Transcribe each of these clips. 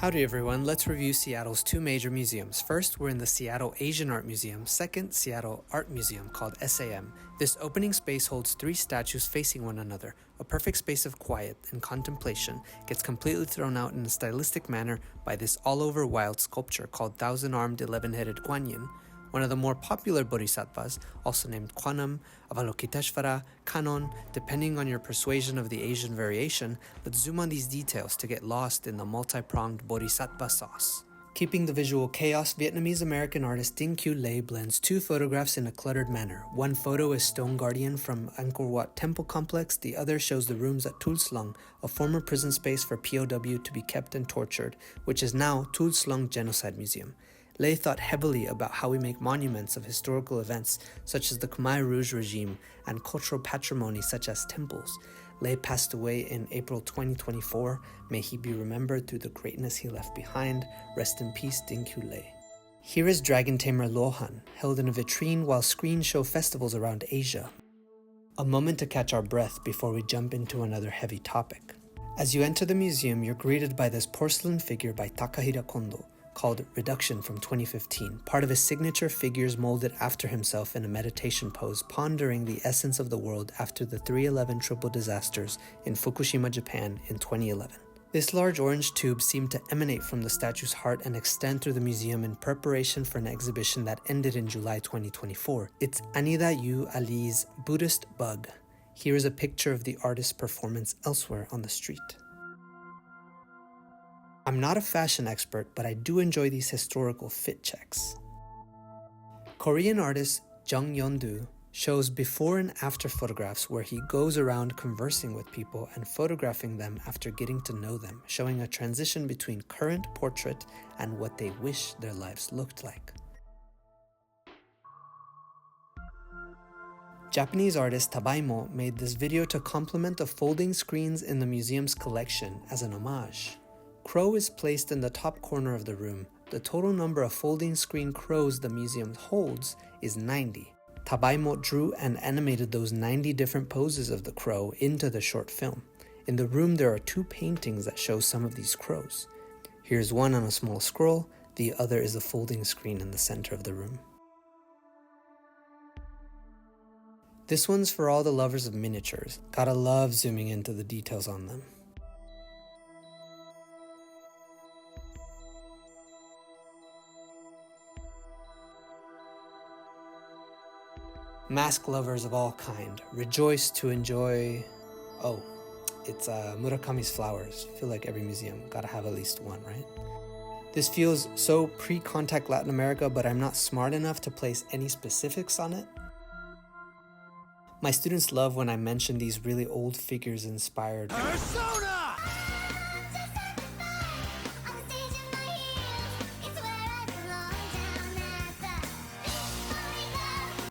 Howdy everyone, let's review Seattle's two major museums. First, we're in the Seattle Asian Art Museum. Second, Seattle Art Museum, called SAM. This opening space holds three statues facing one another. A perfect space of quiet and contemplation gets completely thrown out in a stylistic manner by this all-over wild sculpture called Thousand-Armed, 11-Headed Guanyin, one of the more popular bodhisattvas, also named Kwanam, Avalokiteshvara, Kanon. Depending on your persuasion of the Asian variation, let's zoom on these details to get lost in the multi-pronged bodhisattva sauce. Keeping the visual chaos, Vietnamese-American artist Dinh Q. Le blends two photographs in a cluttered manner. One photo is Stone Guardian from Angkor Wat Temple Complex, the other shows the rooms at Tuol Sleng, a former prison space for POW to be kept and tortured, which is now Tuol Sleng Genocide Museum. Le thought heavily about how we make monuments of historical events such as the Khmer Rouge regime and cultural patrimony such as temples. Le passed away in April 2024. May he be remembered through the greatness he left behind. Rest in peace, Dinh Q. Le. Here is Dragon Tamer Lohan, held in a vitrine while screens show festivals around Asia. A moment to catch our breath before we jump into another heavy topic. As you enter the museum, you're greeted by this porcelain figure by Takahira Kondo, called Reduction from 2015, part of his signature figures molded after himself in a meditation pose pondering the essence of the world after the 3/11 triple disasters in Fukushima, Japan in 2011. This large orange tube seemed to emanate from the statue's heart and extend through the museum in preparation for an exhibition that ended in July 2024. It's Anida Yu Ali's Buddhist Bug. Here is a picture of the artist's performance elsewhere on the street. I'm not a fashion expert, but I do enjoy these historical fit checks. Korean artist Jung Yeon-do shows before and after photographs where he goes around conversing with people and photographing them after getting to know them, showing a transition between current portrait and what they wish their lives looked like. Japanese artist Tabaimo made this video to complement the folding screens in the museum's collection as an homage. Crow is placed in the top corner of the room. The total number of folding screen crows the museum holds is 90. Tabaimo drew and animated those 90 different poses of the crow into the short film. In the room there are two paintings that show some of these crows. Here's one on a small scroll, the other is a folding screen in the center of the room. This one's for all the lovers of miniatures. Gotta love zooming into the details on them. Mask lovers of all kind, rejoice to enjoy... Oh, it's Murakami's flowers. I feel like every museum gotta have at least one, right? This feels so pre-contact Latin America, but I'm not smart enough to place any specifics on it. My students love when I mention these really old figures inspired. Persona!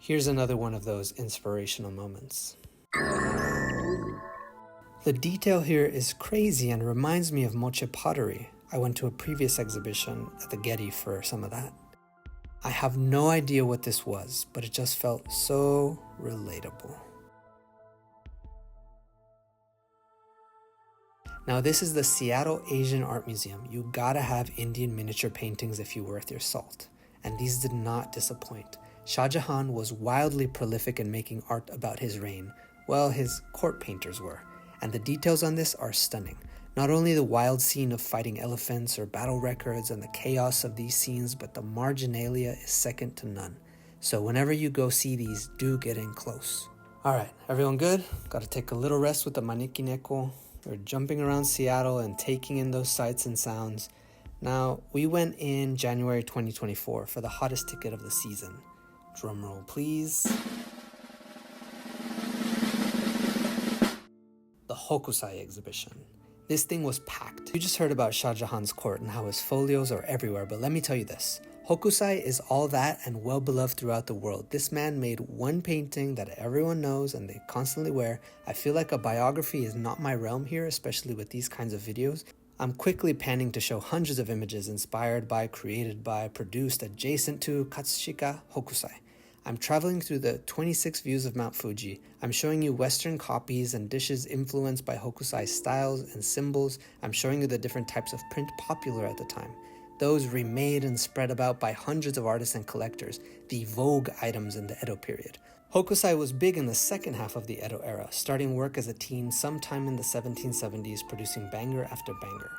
Here's another one of those inspirational moments. The detail here is crazy and reminds me of moche pottery. I went to a previous exhibition at the Getty for some of that. I have no idea what this was, but it just felt so relatable. Now this is the Seattle Asian Art Museum. You gotta have Indian miniature paintings if you're worth your salt. And these did not disappoint. Shah Jahan was wildly prolific in making art about his reign. Well, his court painters were. And the details on this are stunning. Not only the wild scene of fighting elephants or battle records and the chaos of these scenes, but the marginalia is second to none. So whenever you go see these, do get in close. Alright, everyone good? Gotta take a little rest with the Maneki Neko. We're jumping around Seattle and taking in those sights and sounds. Now, we went in January 2024 for the hottest ticket of the season. Drumroll, please. The Hokusai exhibition. This thing was packed. You just heard about Shah Jahan's court and how his folios are everywhere, but let me tell you this. Hokusai is all that and well beloved throughout the world. This man made one painting that everyone knows and they constantly wear. I feel like a biography is not my realm here, especially with these kinds of videos. I'm quickly panning to show hundreds of images inspired by, created by, produced adjacent to Katsushika Hokusai. I'm traveling through the 26 views of Mount Fuji. I'm showing you Western copies and dishes influenced by Hokusai styles and symbols. I'm showing you the different types of print popular at the time. Those remade and spread about by hundreds of artists and collectors, the vogue items in the Edo period. Hokusai was big in the second half of the Edo era, starting work as a teen sometime in the 1770s, producing banger after banger.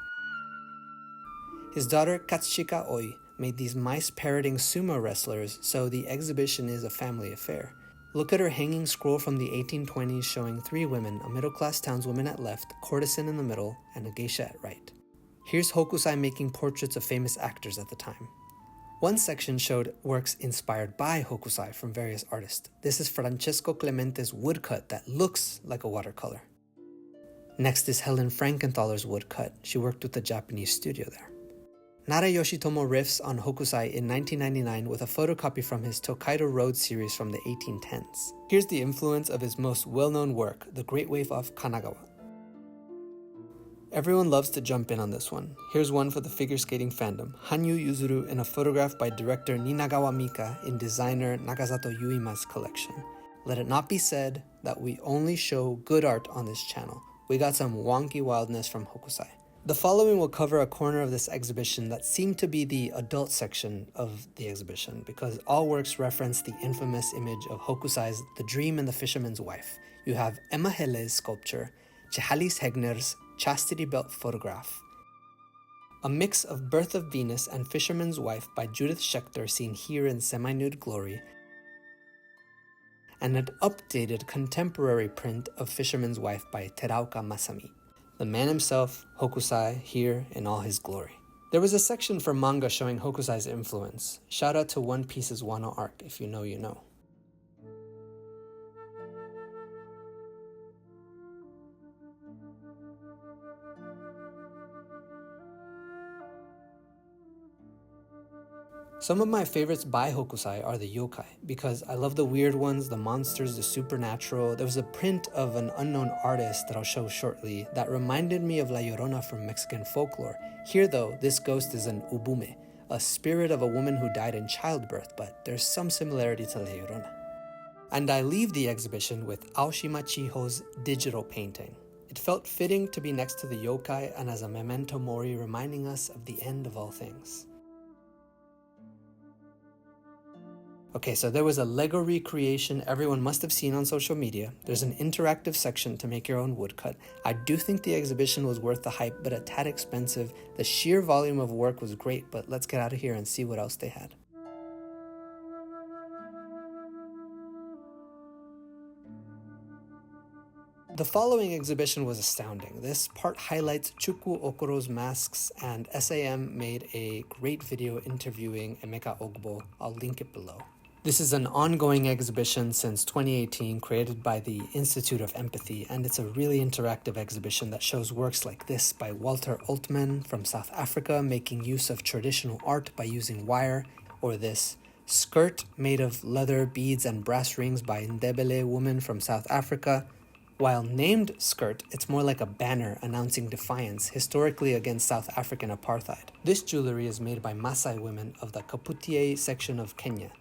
His daughter Katsushika Oi made these mice-parroting sumo wrestlers, so the exhibition is a family affair. Look at her hanging scroll from the 1820s showing 3 women, a middle-class townswoman at left, courtesan in the middle, and a geisha at right. Here's Hokusai making portraits of famous actors at the time. One section showed works inspired by Hokusai from various artists. This is Francesco Clemente's woodcut that looks like a watercolor. Next is Helen Frankenthaler's woodcut. She worked with the Japanese studio there. Nara Yoshitomo riffs on Hokusai in 1999 with a photocopy from his Tokaido Road series from the 1810s. Here's the influence of his most well-known work, The Great Wave of Kanagawa. Everyone loves to jump in on this one. Here's one for the figure skating fandom. Hanyu Yuzuru in a photograph by director Ninagawa Mika in designer Nagasato Yuima's collection. Let it not be said that we only show good art on this channel. We got some wonky wildness from Hokusai. The following will cover a corner of this exhibition that seemed to be the adult section of the exhibition because all works reference the infamous image of Hokusai's The Dream and the Fisherman's Wife. You have Emma Helle's sculpture, Chehalis Hegner's Chastity Belt photograph, a mix of Birth of Venus and Fisherman's Wife by Judith Schechter seen here in semi-nude glory, and an updated contemporary print of Fisherman's Wife by Teraoka Masami. The man himself, Hokusai, here in all his glory. There was a section for manga showing Hokusai's influence. Shout out to One Piece's Wano arc, if you know, you know. Some of my favorites by Hokusai are the yokai, because I love the weird ones, the monsters, the supernatural. There was a print of an unknown artist that I'll show shortly that reminded me of La Llorona from Mexican folklore. Here though, this ghost is an ubume, a spirit of a woman who died in childbirth, but there's some similarity to La Llorona. And I leave the exhibition with Aoshima Chiho's digital painting. It felt fitting to be next to the yokai and as a memento mori reminding us of the end of all things. Okay, so there was a Lego recreation everyone must have seen on social media. There's an interactive section to make your own woodcut. I do think the exhibition was worth the hype, but a tad expensive. The sheer volume of work was great, but let's get out of here and see what else they had. The following exhibition was astounding. This part highlights Chuku Okoro's masks, and SAM made a great video interviewing Emeka Ogboh. I'll link it below. This is an ongoing exhibition since 2018 created by the Institute of Empathy, and it's a really interactive exhibition that shows works like this by Walter Oltmann from South Africa making use of traditional art by using wire, or this skirt made of leather, beads, and brass rings by Ndebele woman from South Africa. While named skirt, it's more like a banner announcing defiance historically against South African apartheid. This jewelry is made by Maasai women of the Kaputiei section of Kenya.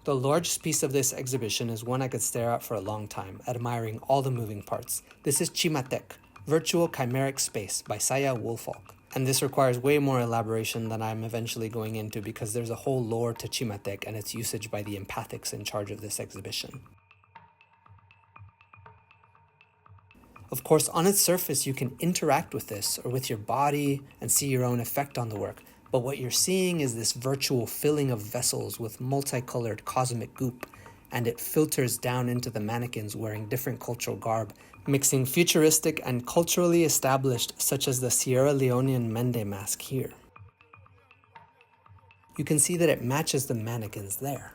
The largest piece of this exhibition is one I could stare at for a long time, admiring all the moving parts. This is Chimatek, Virtual Chimeric Space by Saya Woolfolk. And this requires way more elaboration than I'm eventually going into because there's a whole lore to Chimatek and its usage by the empathics in charge of this exhibition. Of course, on its surface, you can interact with this or with your body and see your own effect on the work. But what you're seeing is this virtual filling of vessels with multicolored cosmic goop, and it filters down into the mannequins wearing different cultural garb, mixing futuristic and culturally established, such as the Sierra Leonean Mende mask here. You can see that it matches the mannequins there.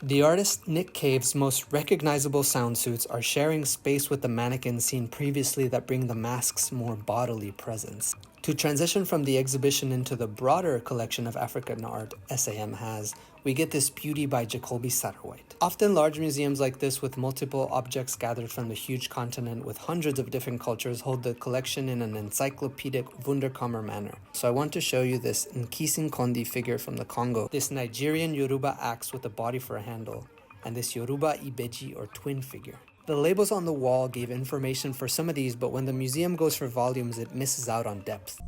The artist Nick Cave's most recognizable sound suits are sharing space with the mannequins seen previously that bring the masks more bodily presence. To transition from the exhibition into the broader collection of African art SAM has, we get this beauty by Jacoby Satterwhite. Often large museums like this with multiple objects gathered from the huge continent with hundreds of different cultures hold the collection in an encyclopedic Wunderkammer manner. So I want to show you this Nkisi Kondi figure from the Congo, this Nigerian Yoruba axe with a body for a handle, and this Yoruba Ibeji or twin figure. The labels on the wall gave information for some of these, but when the museum goes for volumes, it misses out on depth.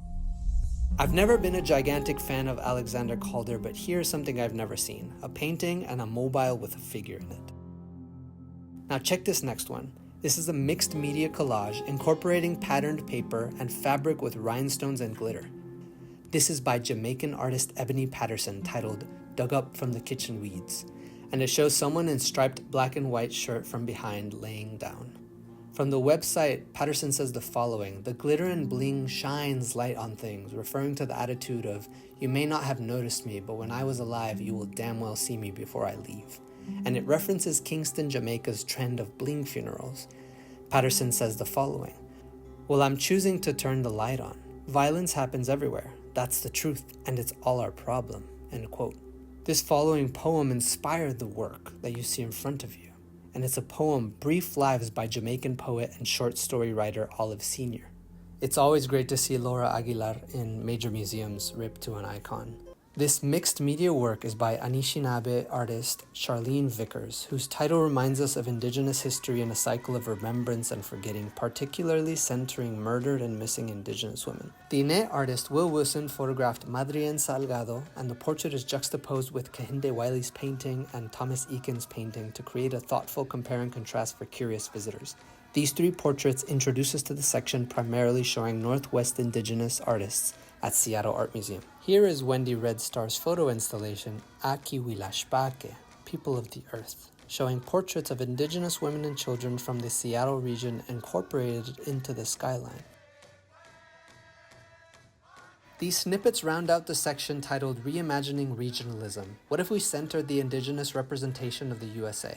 I've never been a gigantic fan of Alexander Calder, but here's something I've never seen: a painting and a mobile with a figure in it. Now check this next one. This is a mixed media collage incorporating patterned paper and fabric with rhinestones and glitter. This is by Jamaican artist Ebony Patterson, titled Dug Up from the Kitchen Weeds, and it shows someone in striped black and white shirt from behind laying down. From the website, Patterson says the following: "The glitter and bling shines light on things," referring to the attitude of, "You may not have noticed me, but when I was alive, you will damn well see me before I leave." And it references Kingston, Jamaica's trend of bling funerals. Patterson says the following: "Well, I'm choosing to turn the light on. Violence happens everywhere. That's the truth, and it's all our problem." End quote. This following poem inspired the work that you see in front of you, and it's a poem, Brief Lives, by Jamaican poet and short story writer Olive Sr. It's always great to see Laura Aguilar in major museums, rip to an icon. This mixed media work is by Anishinaabe artist Charlene Vickers, whose title reminds us of Indigenous history in a cycle of remembrance and forgetting, particularly centering murdered and missing Indigenous women. The Ine artist Will Wilson photographed Madrien Salgado, and the portrait is juxtaposed with Kehinde Wiley's painting and Thomas Eakins' painting to create a thoughtful compare and contrast for curious visitors. These three portraits introduce us to the section primarily showing Northwest Indigenous artists at Seattle Art Museum. Here is Wendy Red Star's photo installation, Aki Wilashpake, People of the Earth, showing portraits of Indigenous women and children from the Seattle region incorporated into the skyline. These snippets round out the section titled Reimagining Regionalism. What if we centered the Indigenous representation of the USA?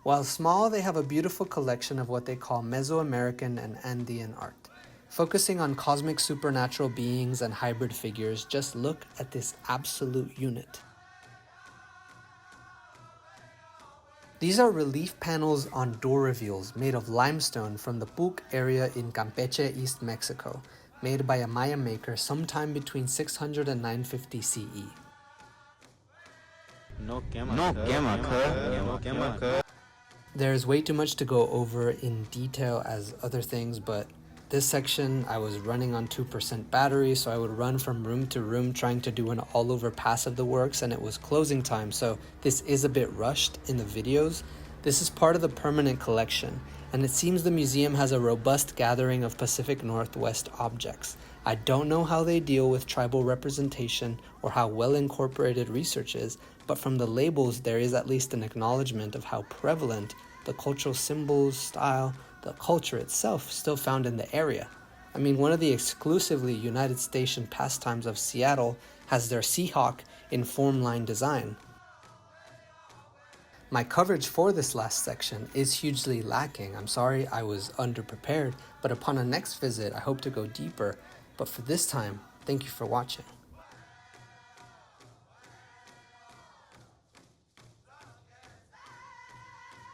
While small, they have a beautiful collection of what they call Mesoamerican and Andean art. Focusing on cosmic supernatural beings and hybrid figures, just look at this absolute unit. These are relief panels on door reveals made of limestone from the Puc area in Campeche, East Mexico, made by a Maya maker sometime between 600 and 950 CE. There's way too much to go over in detail as other things, but this section I was running on 2% battery, so I would run from room to room trying to do an all-over pass of the works, and it was closing time, so this is a bit rushed in the videos. This is part of the permanent collection, and it seems the museum has a robust gathering of Pacific Northwest objects. I don't know how they deal with tribal representation or how well incorporated research is, but from the labels there is at least an acknowledgement of how prevalent the cultural symbols, style, the culture itself still found in the area. I mean, one of the exclusively United Station pastimes of Seattle has their Seahawk in formline design. My coverage for this last section is hugely lacking. I'm sorry I was underprepared, but upon a next visit I hope to go deeper. But for this time, thank you for watching.